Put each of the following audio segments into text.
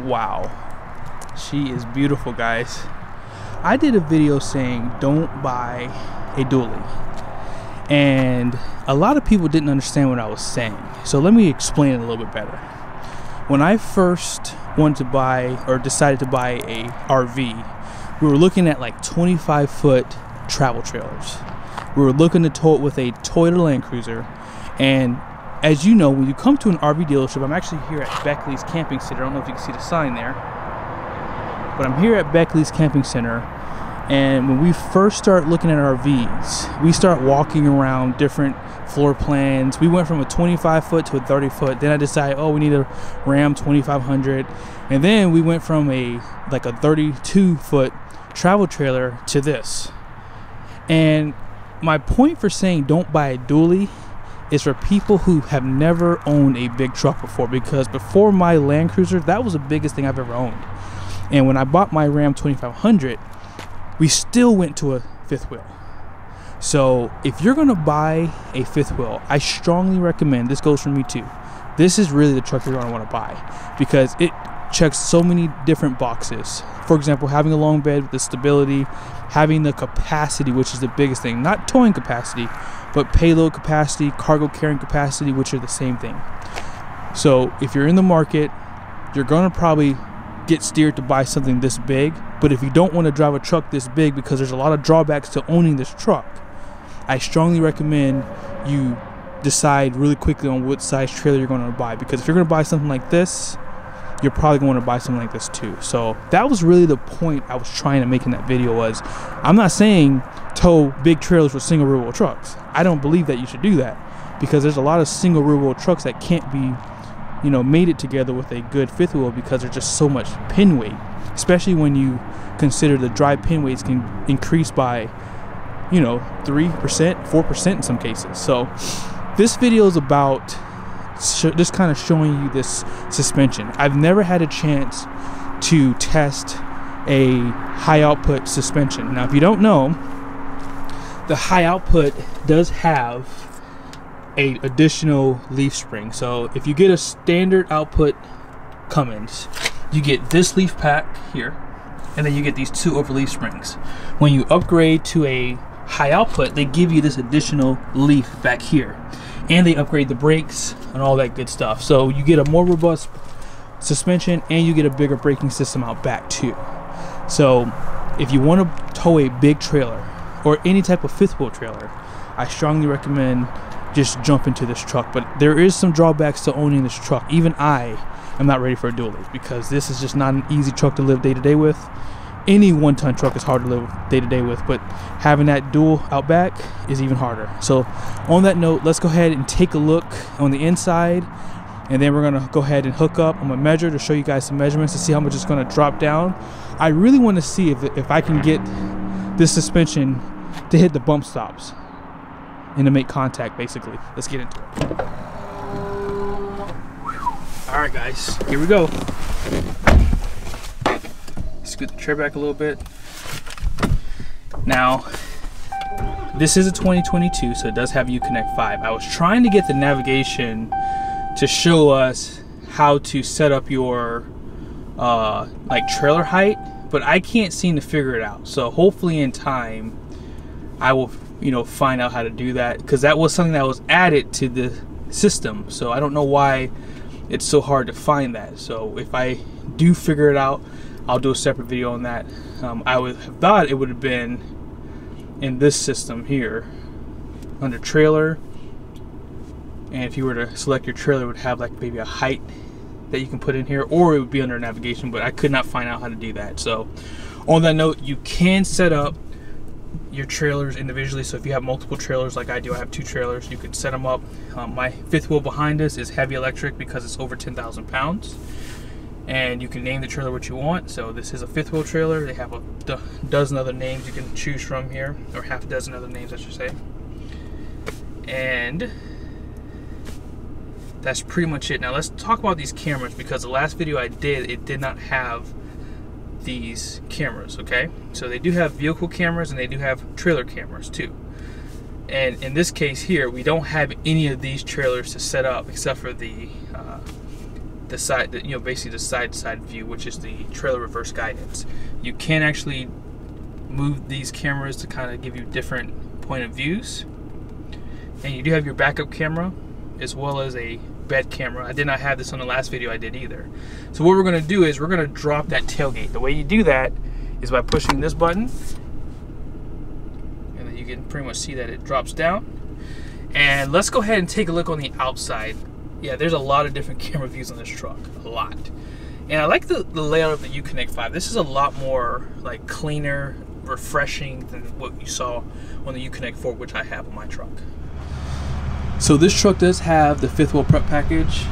Wow, she is beautiful, guys. I did a video saying don't buy a dually, and a lot of people didn't understand what I was saying, so let me explain it a little bit better. When I first wanted to buy or decided to buy a RV, we were looking at like 25-foot travel trailers. We were looking to tow it with a Toyota Land Cruiser, and as you know, when you come to an RV dealership, I'm actually here at Beckley's Camping Center. I don't know if you can see the sign there, but I'm here at Beckley's Camping Center. And when we first start looking at RVs, we start walking around different floor plans. We went from a 25-foot to a 30-foot. Then I decided, oh, we need a Ram 2500. And then we went from a 32-foot travel trailer to this. And my point for saying don't buy a dually is for people who have never owned a big truck before, because before my Land Cruiser, that was the biggest thing I've ever owned. And when I bought my Ram 2500, we still went to a fifth wheel. So if you're gonna buy a fifth wheel, I strongly recommend, this goes for me too, this is really the truck you're gonna wanna buy, because it checks so many different boxes. For example, having a long bed with the stability, having the capacity, which is the biggest thing, not towing capacity, but payload capacity, cargo carrying capacity, which are the same thing. So if you're in the market, you're gonna probably get steered to buy something this big. But if you don't want to drive a truck this big, because there's a lot of drawbacks to owning this truck, I strongly recommend you decide really quickly on what size trailer you're going to buy, because if you're going to buy something like this, you're probably going to buy something like this too. So that was really the point I was trying to make in that video. Was I'm not saying tow big trailers with single rear wheel trucks. I don't believe that you should do that, because there's a lot of single rear wheel trucks that can't be, you know, mated together with a good fifth wheel, because there's just so much pin weight, especially when you consider the dry pin weights can increase by, you know, 3%, 4% in some cases. So this video is about just kind of showing you this suspension. I've never had a chance to test a high output suspension. Now, if you don't know, the high output does have a additional leaf spring. So if you get a standard output Cummins, you get this leaf pack here, and then you get these two over leaf springs. When you upgrade to a high output, they give you this additional leaf back here, and they upgrade the brakes and all that good stuff. So you get a more robust suspension, and you get a bigger braking system out back too. So if you want to tow a big trailer or any type of fifth wheel trailer, I strongly recommend just jump into this truck. But there is some drawbacks to owning this truck. Even I am not ready for a dually, because this is just not an easy truck to live day to day with. Any one-ton truck is hard to live day to day with, but having that dual out back is even harder. So on that note, let's go ahead and take a look on the inside, and then we're gonna go ahead and hook up. I'm gonna measure to show you guys some measurements to see how much it's gonna drop down. I really want to see if I can get this suspension to hit the bump stops and to make contact, basically. Let's get into it. All right, guys, here we go. Scoot the chair back a little bit. Now, this is a 2022, so it does have Uconnect 5. I was trying to get the navigation to show us how to set up your like trailer height, but I can't seem to figure it out. So hopefully in time, I will, you know, find out how to do that, because that was something that was added to the system. So I don't know why it's so hard to find that. So if I do figure it out, I'll do a separate video on that. I would have thought it would have been in this system here under trailer, and if you were to select your trailer, it would have like maybe a height that you can put in here, or it would be under navigation, but I could not find out how to do that. So on that note, you can set up your trailers individually. So if you have multiple trailers like I do, I have 2 trailers, you can set them up. My fifth wheel behind us is heavy electric because it's over 10,000 pounds, and you can name the trailer what you want. So this is a fifth wheel trailer. They have a dozen other names you can choose from here, or half a dozen other names I should say. And that's pretty much it. Now let's talk about these cameras, because the last video I did, it did not have these cameras. Okay, so they do have vehicle cameras and they do have trailer cameras too. And in this case here, we don't have any of these trailers to set up except for the the side, you know, basically the side-to-side view, which is the trailer reverse guidance. You can actually move these cameras to kind of give you different point of views. And you do have your backup camera as well as a bed camera. I did not have this on the last video I did either. So what we're going to do is we're going to drop that tailgate. The way you do that is by pushing this button, and then you can pretty much see that it drops down. And let's go ahead and take a look on the outside. Yeah, there's a lot of different camera views on this truck, a lot. And I like the layout of the Uconnect 5. This is a lot more like cleaner, refreshing than what you saw on the Uconnect 4, which I have on my truck. So this truck does have the 5th wheel prep package.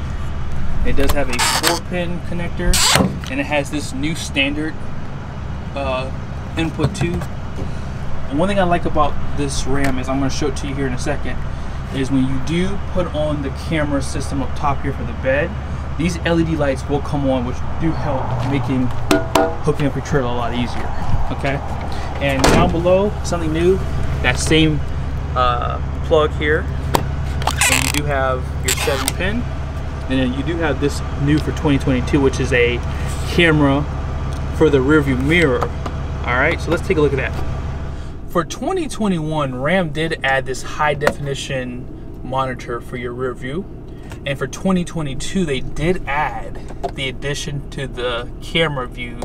It does have a 4-pin connector, and it has this new standard input too. And one thing I like about this Ram is, I'm going to show it to you here in a second, is when you do put on the camera system up top here for the bed, these LED lights will come on, which do help making hooking up your trailer a lot easier. Okay, and down below, something new, that same plug here, and you do have your 7-pin, and then you do have this new for 2022, which is a camera for the rearview mirror. All right, so let's take a look at that. For 2021, Ram did add this high definition monitor for your rear view. And for 2022, they did add the addition to the camera view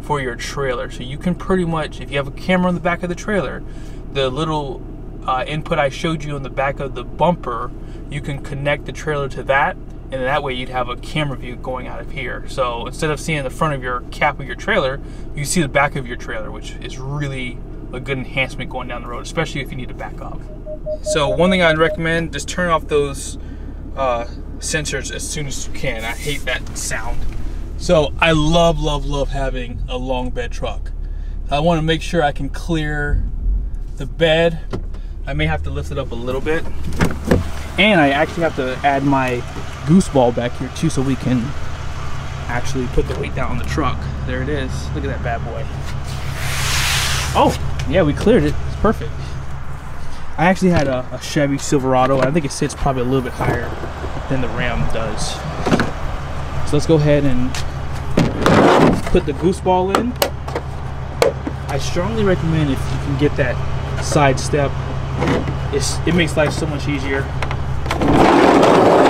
for your trailer. So you can pretty much, if you have a camera on the back of the trailer, the little input I showed you on the back of the bumper, you can connect the trailer to that, and that way you'd have a camera view going out of here. So instead of seeing the front of your cap of your trailer, you see the back of your trailer, which is really a good enhancement going down the road, especially if you need to back up. So one thing I'd recommend, just turn off those sensors as soon as you can. I hate that sound. So I love having a long bed truck. I want to make sure I can clear the bed. I may have to lift it up a little bit, and I actually have to add my goose ball back here too, so we can actually put the weight down on the truck. There it is. Look at that bad boy. Oh yeah, we cleared it. It's perfect. I actually had a Chevy Silverado. I think it sits probably a little bit higher than the Ram does. So let's go ahead and put the goose ball in. I strongly recommend, if you can get that side step, it makes life so much easier,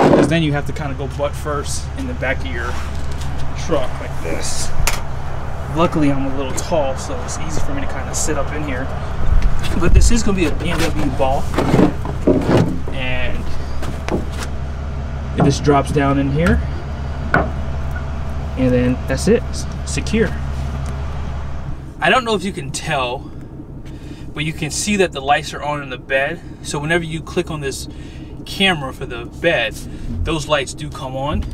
because then you have to kind of go butt first in the back of your truck like this. Luckily I'm a little tall, so it's easy for me to kind of sit up in here. But this is going to be a BMW ball, and it just drops down in here, and then that's it. It's secure. I don't know if you can tell, but you can see that the lights are on in the bed. So whenever you click on this camera for the bed, those lights do come on.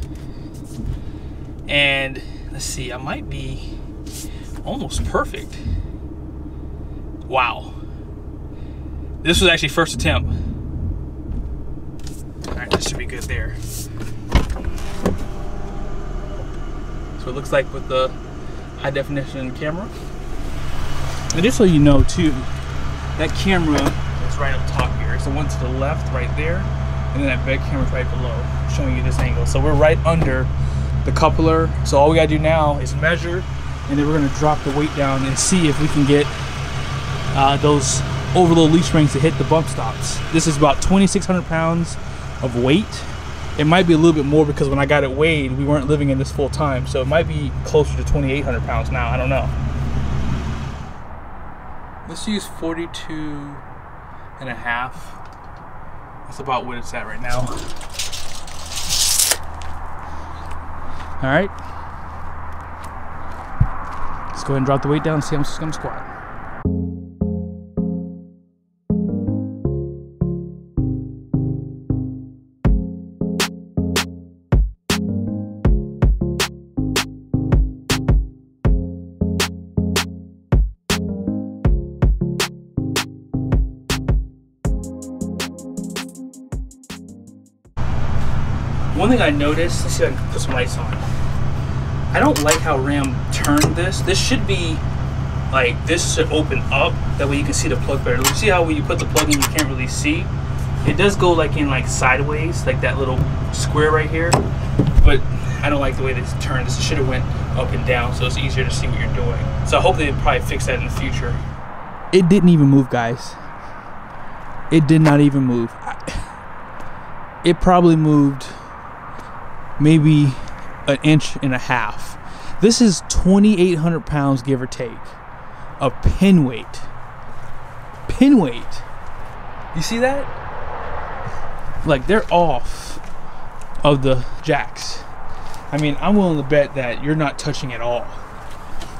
And let's see, I might be almost perfect. Wow. This was actually first attempt. All right, this should be good there. So it looks like with the high definition camera. And just so you know too, that camera is right up top here. It's the one to the left right there, and then that bed camera's right below, showing you this angle. So we're right under the coupler. So all we gotta do now is measure, and then we're gonna drop the weight down and see if we can get those overload leaf springs to hit the bump stops. This is about 2,600 pounds of weight. It might be a little bit more, because when I got it weighed, we weren't living in this full time. So it might be closer to 2,800 pounds now, I don't know. Let's use 42 and a half. That's about what it's at right now. All right. Let's go ahead and drop the weight down and see how much it's gonna squat. One thing I noticed, let's see if I can put some lights on. I don't like how Ram turned this. This should be like, this should open up. That way you can see the plug better. You see how when you put the plug in, you can't really see? It does go like in like sideways, like that little square right here. But I don't like the way this turned. This should have went up and down, so it's easier to see what you're doing. So I hope they probably fix that in the future. It didn't even move, guys. It did not even move. It probably moved maybe 1.5 inches. This is 2,800 pounds, give or take, of pin weight. Pin weight. You see that? Like, they're off of the jacks. I mean, I'm willing to bet that you're not touching at all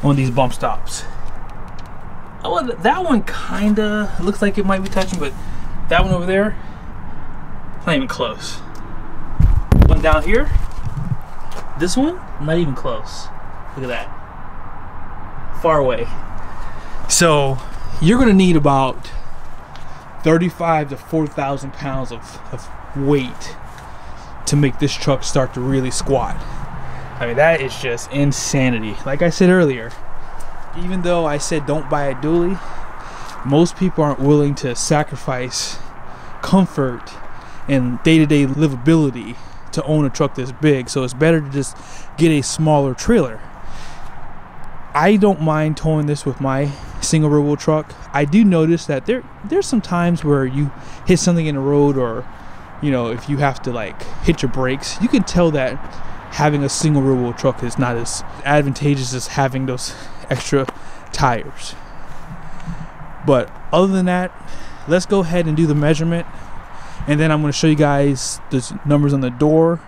on these bump stops. Oh, that one kinda looks like it might be touching, but that one over there, not even close. One down here, this one, not even close. Look at that. Far away. So you're gonna need about 35 to 4,000 pounds of weight to make this truck start to really squat. I mean, that is just insanity. Like I said earlier, even though I said don't buy a dually, most people aren't willing to sacrifice comfort and day-to-day livability to own a truck this big. So it's better to just get a smaller trailer. I don't mind towing this with my single rear wheel truck. I do notice that there's some times where you hit something in the road, or you know, if you have to like hit your brakes, you can tell that having a single rear wheel truck is not as advantageous as having those extra tires. But other than that, let's go ahead and do the measurement, and then I'm going to show you guys the numbers on the door,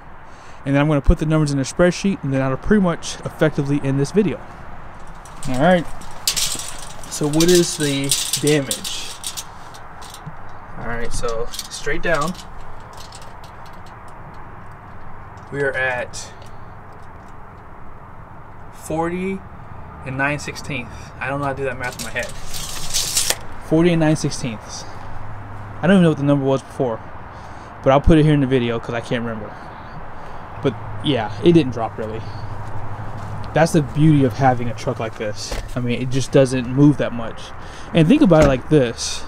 and then I'm going to put the numbers in a spreadsheet, and then that'll pretty much effectively end this video. All right, so what is the damage? All right, so straight down, we are at 40 and 9/16. I don't know how to do that math in my head. 40 and 9/16. I don't even know what the number was before, but I'll put it here in the video because I can't remember. But yeah, it didn't drop really. That's the beauty of having a truck like this. I mean, it just doesn't move that much. And think about it like this.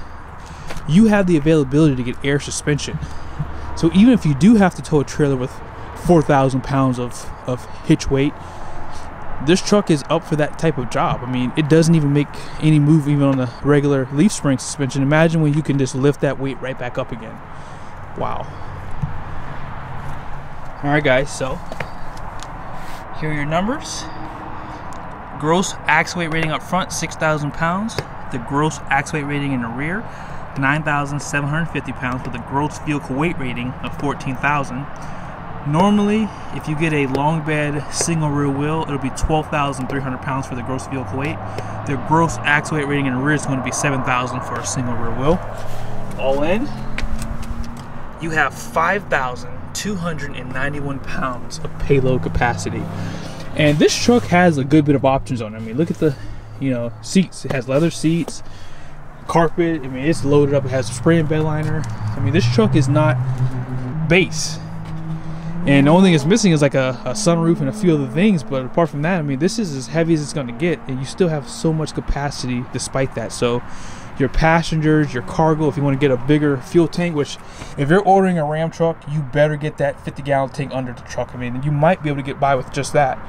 You have the availability to get air suspension. So even if you do have to tow a trailer with 4,000 pounds of hitch weight, this truck is up for that type of job. I mean, it doesn't even make any move even on the regular leaf spring suspension. Imagine when you can just lift that weight right back up again. Wow. All right, guys, so here are your numbers. Gross axle weight rating up front, 6,000 pounds. The gross axle weight rating in the rear, 9,750 pounds, with a gross vehicle weight rating of 14,000. Normally, if you get a long bed single rear wheel, it'll be 12,300 pounds for the gross vehicle weight. The gross axle weight rating in the rear is going to be 7,000 for a single rear wheel. All in, you have 5,291 pounds of payload capacity. And this truck has a good bit of options on it. I mean, look at the, seats. It has leather seats, carpet. I mean, it's loaded up. It has a spray and bed liner. I mean, this truck is not base. And the only thing it's missing is like a sunroof and a few other things. But apart from that, I mean, this is as heavy as it's going to get. And you still have so much capacity despite that. So your passengers, your cargo, if you want to get a bigger fuel tank, which if you're ordering a Ram truck, you better get that 50-gallon tank under the truck. I mean, you might be able to get by with just that.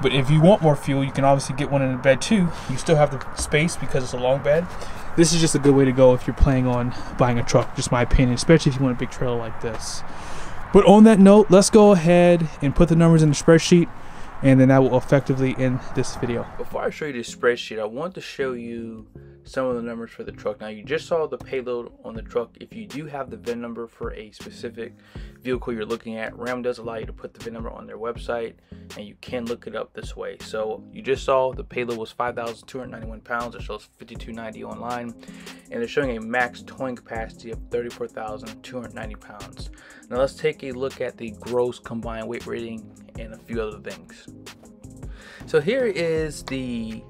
But if you want more fuel, you can obviously get one in the bed too. You still have the space because it's a long bed. This is just a good way to go if you're planning on buying a truck, just my opinion, especially if you want a big trailer like this. But on that note, let's go ahead and put the numbers in the spreadsheet, and then that will effectively end this video. Before I show you this spreadsheet, I want to show you some of the numbers for the truck. Now, you just saw the payload on the truck. If you do have the VIN number for a specific vehicle you're looking at, Ram does allow you to put the VIN number on their website, and you can look it up this way. So you just saw the payload was 5,291 pounds. It shows 5,290 online, and they're showing a max towing capacity of 34,290 pounds. Now let's take a look at the gross combined weight rating and a few other things. So here is the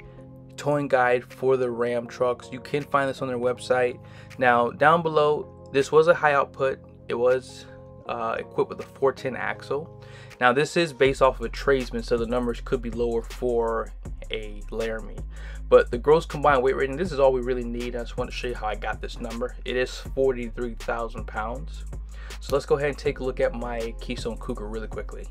towing guide for the Ram trucks. You can find this on their website. Now down below, this was a high output. It was equipped with a 410 axle. Now this is based off of a tradesman, so the numbers could be lower for a Laramie. But the gross combined weight rating, this is all we really need. I just want to show you how I got this number. It is 43,000 pounds. So let's go ahead and take a look at my Keystone Cougar really quickly.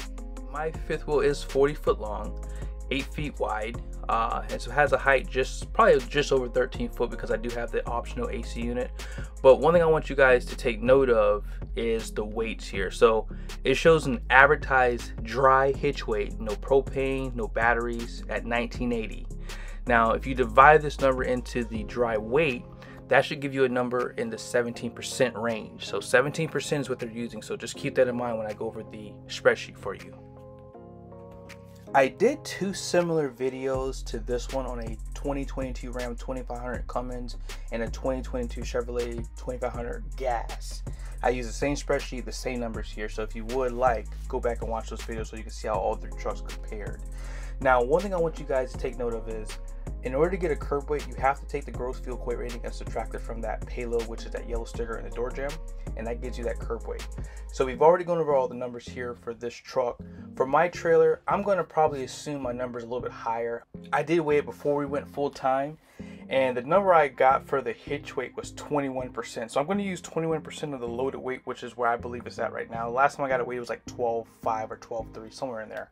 My fifth wheel is 40 foot long, 8 feet wide, and so it has a height probably just over 13 foot because I do have the optional AC unit. But one thing I want you guys to take note of is the weights here. So it shows an advertised dry hitch weight, no propane, no batteries, at 1980. Now if you divide this number into the dry weight, that should give you a number in the 17% range. So 17% is what they're using, so just keep that in mind when I go over the spreadsheet for you. I did two similar videos to this one on a 2022 Ram 2500 Cummins and a 2022 Chevrolet 2500 gas. I use the same spreadsheet, the same numbers here, so if you would like, go back and watch those videos so you can see how all three trucks compared. Now, one thing I want you guys to take note of is, in order to get a curb weight, you have to take the gross fuel weight rating and subtract it from that payload, which is that yellow sticker in the door jamb, and that gives you that curb weight. So we've already gone over all the numbers here for this truck. For my trailer, I'm going to probably assume my number is a little bit higher. I did weigh it before we went full time, and the number I got for the hitch weight was 21%. So I'm going to use 21% of the loaded weight, which is where I believe it's at right now. Last time I got it weighed, it was like 12.5 or 12.3, somewhere in there.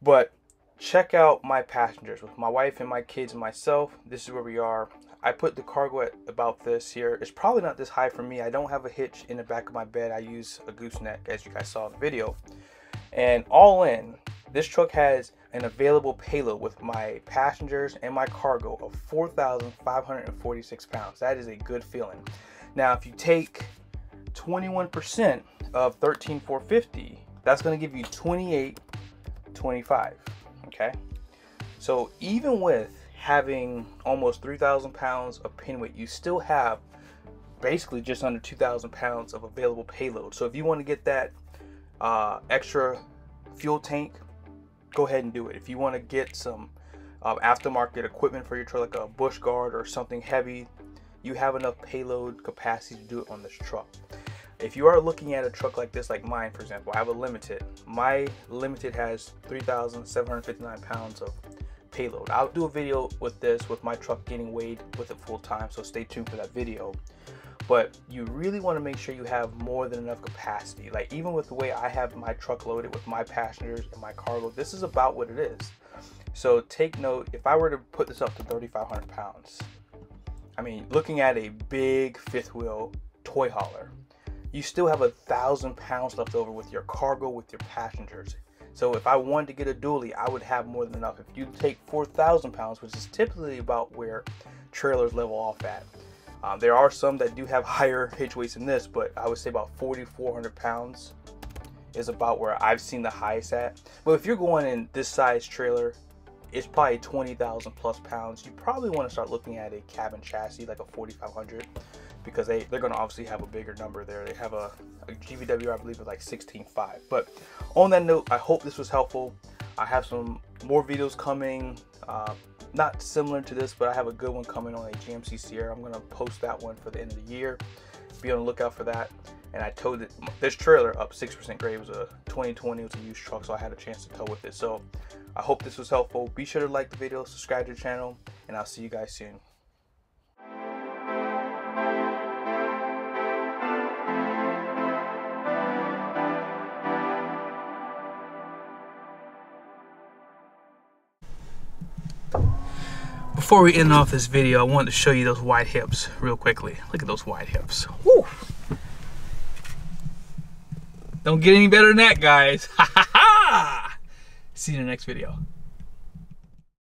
But check out my passengers with my wife and my kids and myself. This is where we are. I put the cargo at about this here. It's probably not this high for me. I don't have a hitch in the back of my bed. I use a gooseneck, as you guys saw in the video. And all in, this truck has an available payload with my passengers and my cargo of 4,546 pounds. That is a good feeling. Now, if you take 21% of 13,450, that's going to give you 28.25. Okay, so even with having almost 3,000 pounds of pin weight, you still have basically just under 2,000 pounds of available payload. So if you want to get that extra fuel tank, go ahead and do it. If you want to get some aftermarket equipment for your truck, like a bush guard or something heavy, you have enough payload capacity to do it on this truck. If you are looking at a truck like this, like mine, for example, I have a Limited. My Limited has 3,759 pounds of payload. I'll do a video with this, with my truck getting weighed with it full time, so stay tuned for that video. But you really want to make sure you have more than enough capacity. Like, even with the way I have my truck loaded with my passengers and my cargo, this is about what it is. So take note, if I were to put this up to 3,500 pounds, I mean, looking at a big fifth wheel toy hauler, you still have 1,000 pounds left over with your cargo, with your passengers. So if I wanted to get a dually, I would have more than enough. If you take 4,000 pounds, which is typically about where trailers level off at. There are some that do have higher hitch weights than this, but I would say about 4,400 pounds is about where I've seen the highest at. But if you're going in this size trailer, it's probably 20,000 plus pounds. You probably want to start looking at a cabin chassis, like a 4,500. Because they're going to obviously have a bigger number there. They have a GVW, I believe, of like 16.5. But on that note, I hope this was helpful. I have some more videos coming, not similar to this, but I have a good one coming on a GMC Sierra. I'm going to post that one for the end of the year. Be on the lookout for that. And I towed it, this trailer up 6% grade. It was a 2020, it was a used truck, so I had a chance to tow with it. So I hope this was helpful. Be sure to like the video, subscribe to the channel, and I'll see you guys soon. Before we end off this video, I wanted to show you those wide hips real quickly. Look at those wide hips. Woo! Don't get any better than that, guys. Ha ha ha! See you in the next video.